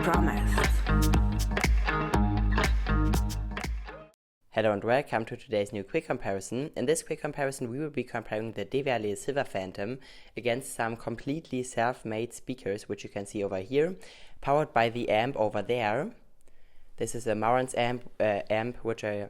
Promise. Hello and welcome to today's new quick comparison. In this quick comparison we will be comparing the Devialet Silver Phantom against some completely self-made speakers, which you can see over here, powered by the amp over there. This is a Marantz amp which I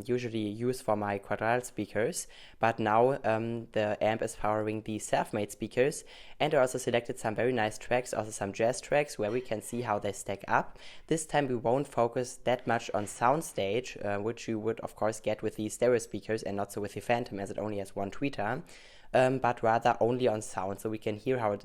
usually use for my quadral speakers, but now the amp is powering the self-made speakers, and I also selected some very nice tracks, also some jazz tracks, where we can see how they stack up. This time we won't focus that much on soundstage, which you would of course get with the stereo speakers and not so with the Phantom, as it only has one tweeter. But rather only on sound, so we can hear how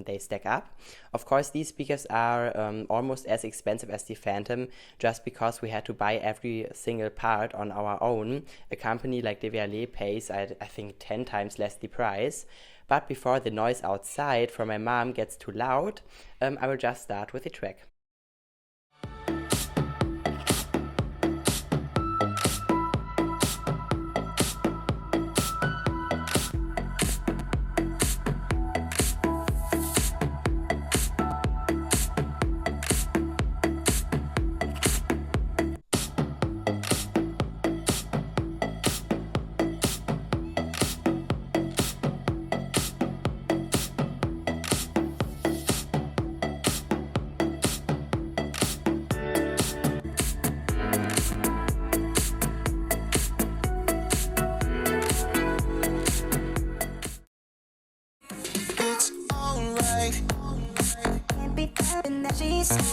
they stack up. Of course, these speakers are almost as expensive as the Phantom, just because we had to buy every single part on our own. A company like Devialet pays, I think, 10 times less the price. But before the noise outside from my mom gets too loud, I will just start with the track.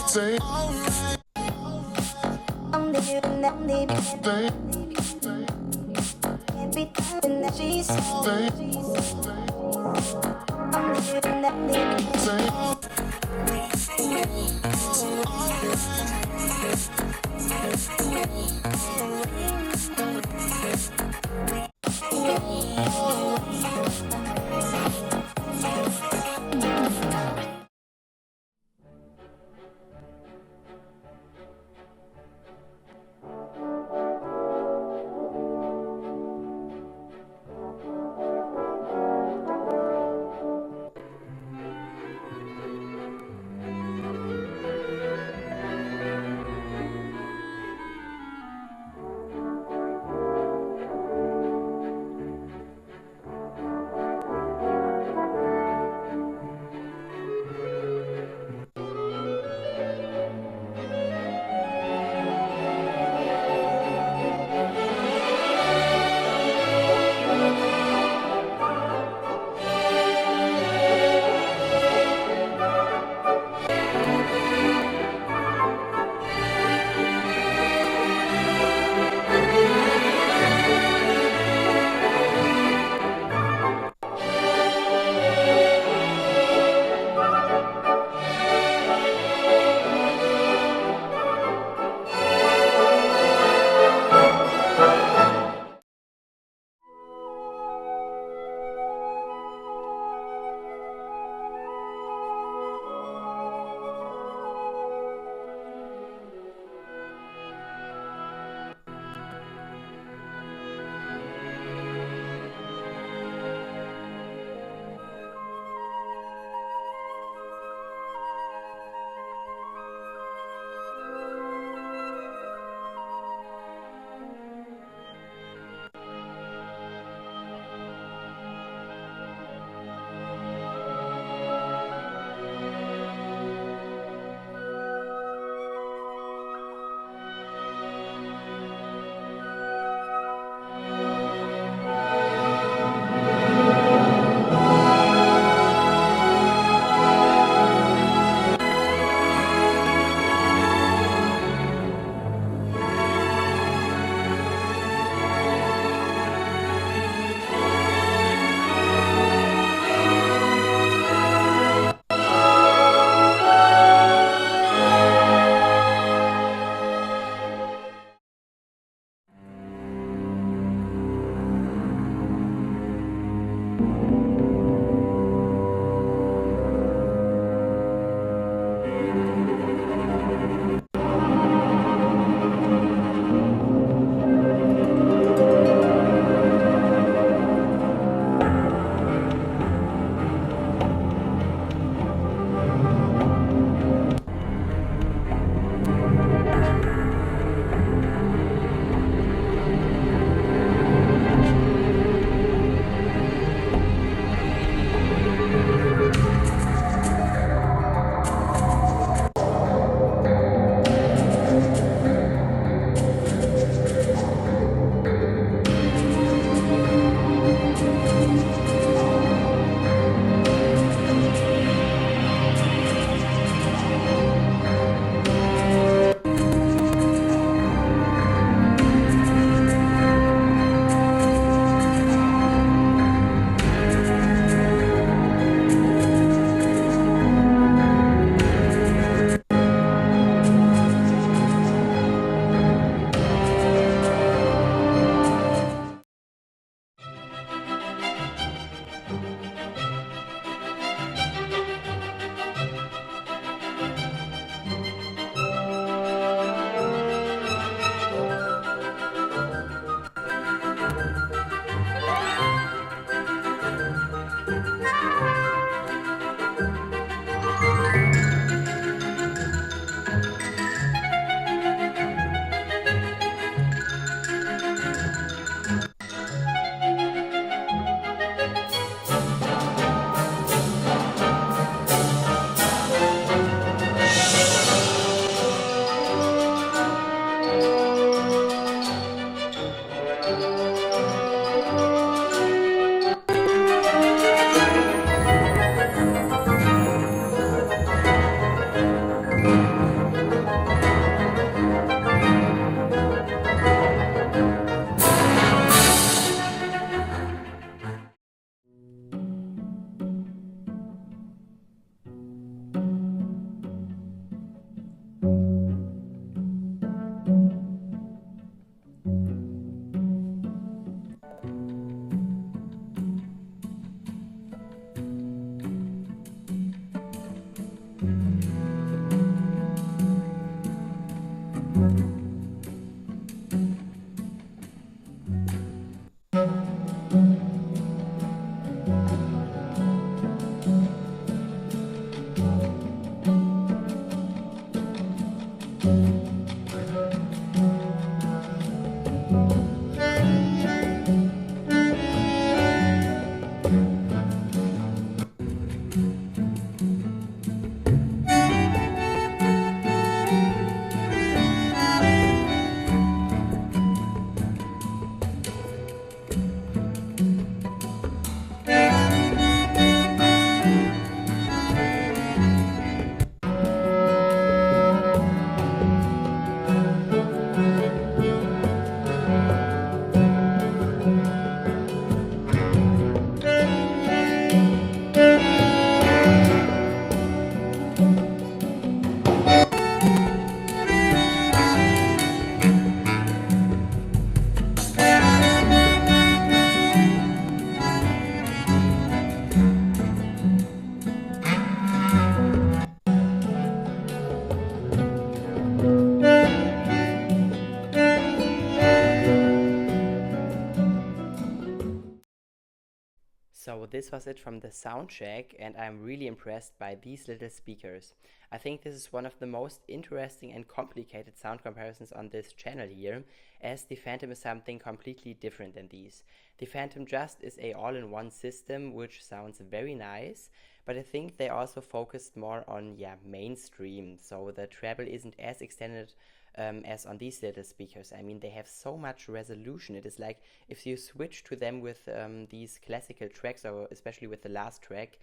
Say alright. this was it from the sound check, and I'm really impressed by these little speakers. I think this is one of the most interesting and complicated sound comparisons on this channel here, as the Phantom is something completely different than these. The Phantom just is a all-in-one system which sounds very nice, but I think they also focused more on mainstream, so the treble isn't as extended as on these little speakers. I mean, they have so much resolution. It is like if you switch to them with these classical tracks, or especially with the last track,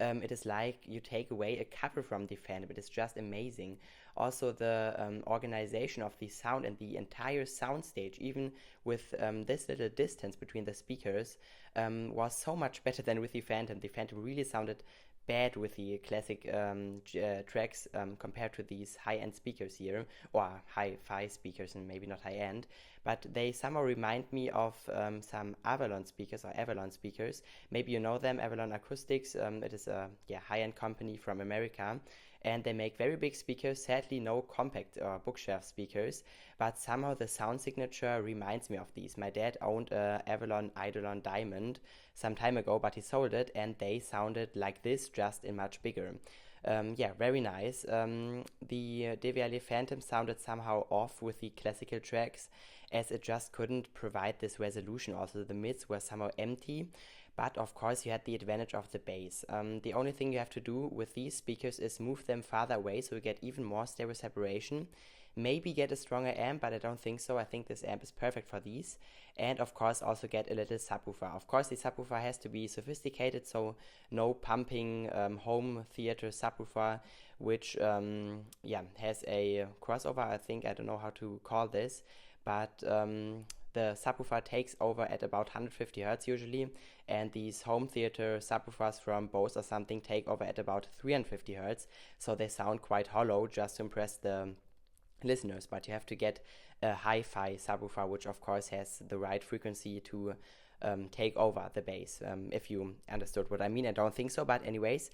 it is like you take away a couple from the Phantom. It is just amazing. Also, the organization of the sound and the entire soundstage, even with this little distance between the speakers, was so much better than with the Phantom. The Phantom really sounded bad with the classic tracks compared to these high-end speakers here, or hi-fi speakers, and maybe not high-end, but they somehow remind me of some Avalon speakers. Maybe you know them, Avalon Acoustics. It is a high-end company from America, and they make very big speakers. Sadly, no compact or bookshelf speakers, but somehow the sound signature reminds me of these. My dad owned a Avalon Eidolon Diamond some time ago, but he sold it, and they sounded like this, just in much bigger. Very nice. The Devialet Phantom sounded somehow off with the classical tracks, as it just couldn't provide this resolution. Also, the mids were somehow empty. But of course you had the advantage of the bass. The only thing you have to do with these speakers is move them farther away so you get even more stereo separation. Maybe get a stronger amp, but I don't think so. I think this amp is perfect for these. And of course also get a little subwoofer. Of course the subwoofer has to be sophisticated, so no pumping home theater subwoofer, which has a crossover, I think. I don't know how to call this, but the subwoofer takes over at about 150 Hz usually, and these home theater subwoofers from Bose or something take over at about 350 Hz, so they sound quite hollow just to impress the listeners. But you have to get a hi-fi subwoofer, which of course has the right frequency to take over the bass, if you understood what I mean. I don't think so, but anyways,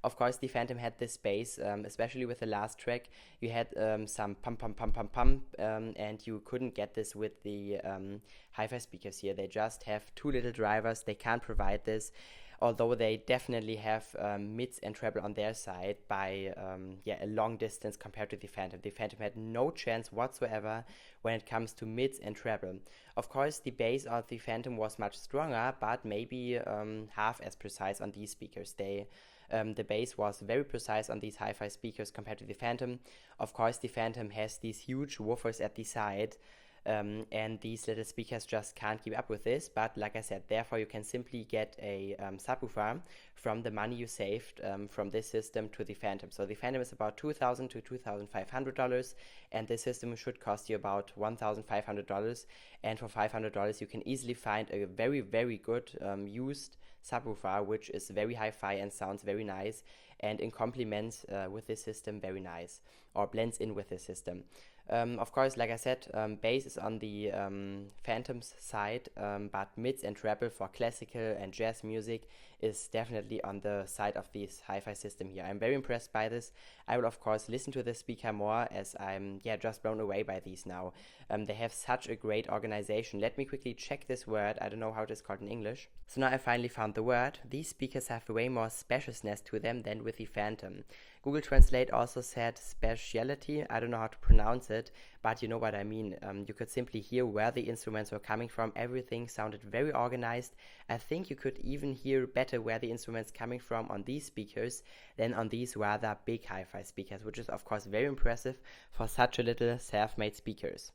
of course, the Phantom had this bass, especially with the last track. You had some pump, and you couldn't get this with the hi-fi speakers here. They just have two little drivers. They can't provide this, although they definitely have mids and treble on their side by a long distance compared to the Phantom. The Phantom had no chance whatsoever when it comes to mids and treble. Of course, the bass of the Phantom was much stronger, but maybe half as precise on these speakers. The bass was very precise on these hi-fi speakers compared to the Phantom. Of course, the Phantom has these huge woofers at the side, and these little speakers just can't keep up with this. But like I said, therefore you can simply get a subwoofer from the money you saved from this system to the Phantom. So the Phantom is about $2,000 to $2,500, and this system should cost you about $1,500. And for $500 you can easily find a very, very good used subwoofer, which is very hi-fi and sounds very nice, and in complements with this system very nice, or blends in with this system. Of course, like I said, bass is on the Phantom's side, but mids and treble for classical and jazz music is definitely on the side of this hi-fi system here. I'm very impressed by this. I will of course listen to the speaker more, as I'm just blown away by these now. They have such a great organization. Let me quickly check this word. I don't know how it is called in English. So now I finally found the word. These speakers have way more spaciousness to them than with the Phantom. Google Translate also said speciality. I don't know how to pronounce it, but you know what I mean. You could simply hear where the instruments were coming from. Everything sounded very organized. I think you could even hear better where the instruments coming from on these speakers than on these rather big hi-fi speakers, which is of course very impressive for such a little self-made speakers.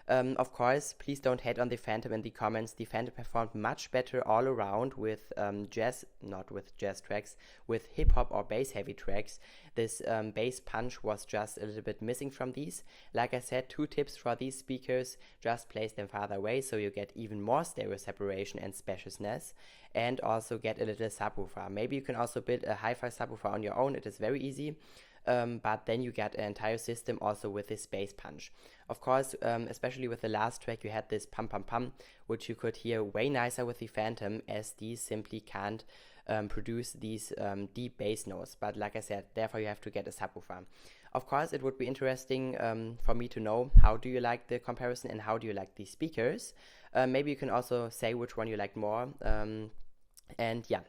Of course, please don't hate on the Phantom in the comments. The Phantom performed much better all around with not with jazz tracks, with hip-hop or bass-heavy tracks. This bass punch was just a little bit missing from these. Like I said, 2 tips for these speakers: just place them farther away so you get even more stereo separation and spaciousness, and also get a little subwoofer. Maybe you can also build a hi-fi subwoofer on your own. It is very easy. But then you get an entire system also with this bass punch. Of course, especially with the last track, you had this pum, which you could hear way nicer with the Phantom, as these simply can't produce these deep bass notes. But like I said, therefore you have to get a subwoofer. Of course, it would be interesting for me to know, how do you like the comparison and how do you like these speakers? Maybe you can also say which one you like more. And yeah,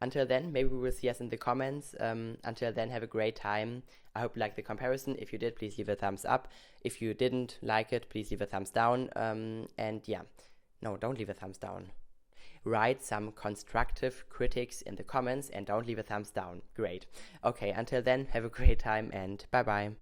until then, maybe we will see us in the comments. Until then, have a great time. I hope you liked the comparison. If you did, please leave a thumbs up. If you didn't like it, please leave a thumbs down. And yeah, no, don't leave a thumbs down. Write some constructive critics in the comments and don't leave a thumbs down. Great. Okay, until then, have a great time and bye bye.